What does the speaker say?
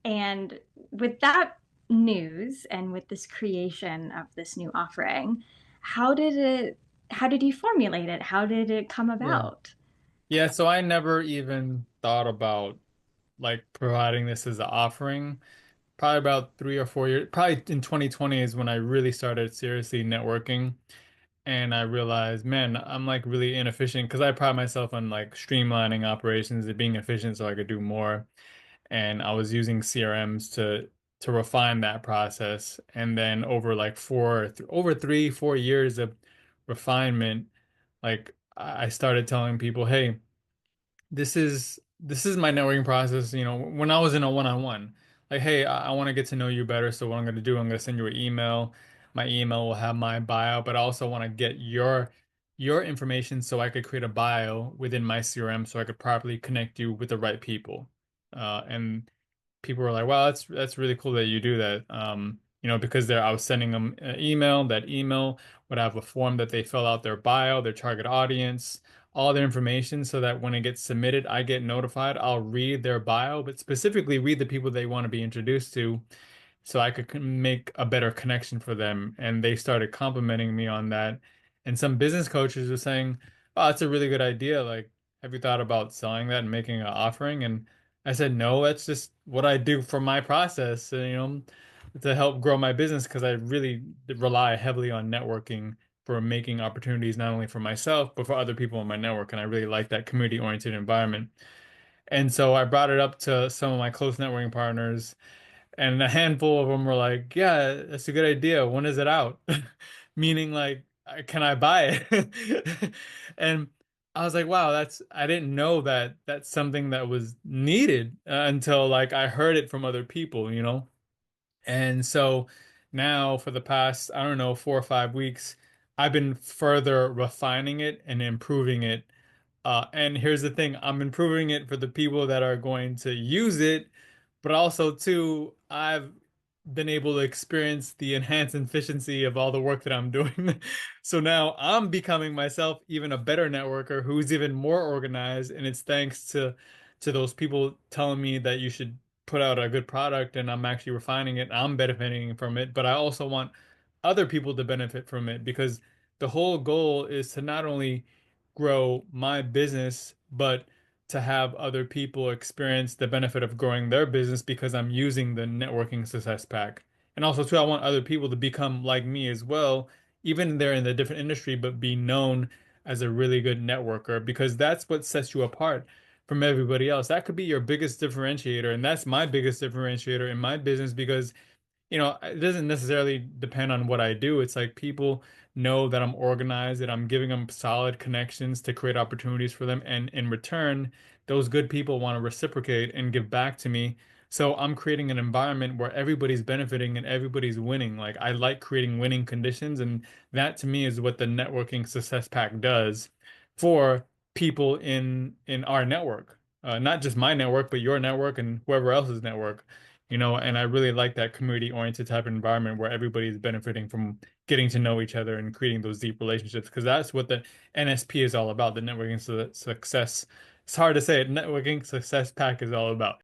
And with that news and with this creation of this new offering, how did it how did you formulate it? How did it come Yeah. about? Yeah, so I never even thought about like providing this as an offering. Probably about 3 or 4 years, probably in 2020 is when I really started seriously networking. And I realized, man, I'm like really inefficient because I pride myself on like streamlining operations and being efficient so I could do more. And I was using CRMs to refine that process. And then over like over 3, 4 years of refinement, like I started telling people, hey, this is my networking process, when I was in a one-on-one. Like, hey, I want to get to know you better. So what I'm going to do, I'm going to send you an email. My email will have my bio, but I also want to get your information so I could create a bio within my CRM so I could properly connect you with the right people. And people were like, "Wow, that's really cool that you do that." Because I was sending them an email. That email would have a form that they fill out their bio, their target audience, all their information, so that when it gets submitted, I get notified. I'll read their bio, but specifically read the people they want to be introduced to, so I could make a better connection for them. And they started complimenting me on that. And some business coaches were saying, "Oh, that's a really good idea. Like, have you thought about selling that and making an offering?" And I said, "No, that's just what I do for my process, to help grow my business because I really rely heavily on networking for making opportunities not only for myself, but for other people in my network. And I really like that community-oriented environment." And so I brought it up to some of my close networking partners. And a handful of them were like, "Yeah, that's a good idea. When is it out?" Meaning like, can I buy it? And I was like, wow, I didn't know that that's something that was needed until like I heard it from other people. And so now for the past, I don't know, 4 or 5 weeks, I've been further refining it and improving it. And here's the thing, I'm improving it for the people that are going to use it, but also too, I've been able to experience the enhanced efficiency of all the work that I'm doing. So now I'm becoming myself even a better networker who's even more organized, and it's thanks to those people telling me that you should put out a good product, and I'm actually refining it. I'm benefiting from it, but I also want other people to benefit from it because the whole goal is to not only grow my business, but to have other people experience the benefit of growing their business because I'm using the networking success pack. And also too, I want other people to become like me as well, even if they're in a different industry, but be known as a really good networker because that's what sets you apart from everybody else. That could be your biggest differentiator, and that's my biggest differentiator in my business because it doesn't necessarily depend on what I do. It's like people know that I'm organized, that I'm giving them solid connections to create opportunities for them. And in return, those good people want to reciprocate and give back to me. So I'm creating an environment where everybody's benefiting and everybody's winning. Like I like creating winning conditions. And that to me is what the networking success pack does for people in our network. Not just my network, but your network and whoever else's network. And I really like that community-oriented type of environment where everybody's benefiting from getting to know each other and creating those deep relationships because that's what the NSP is all about, the networking success. It's hard to say it, networking success pack is all about.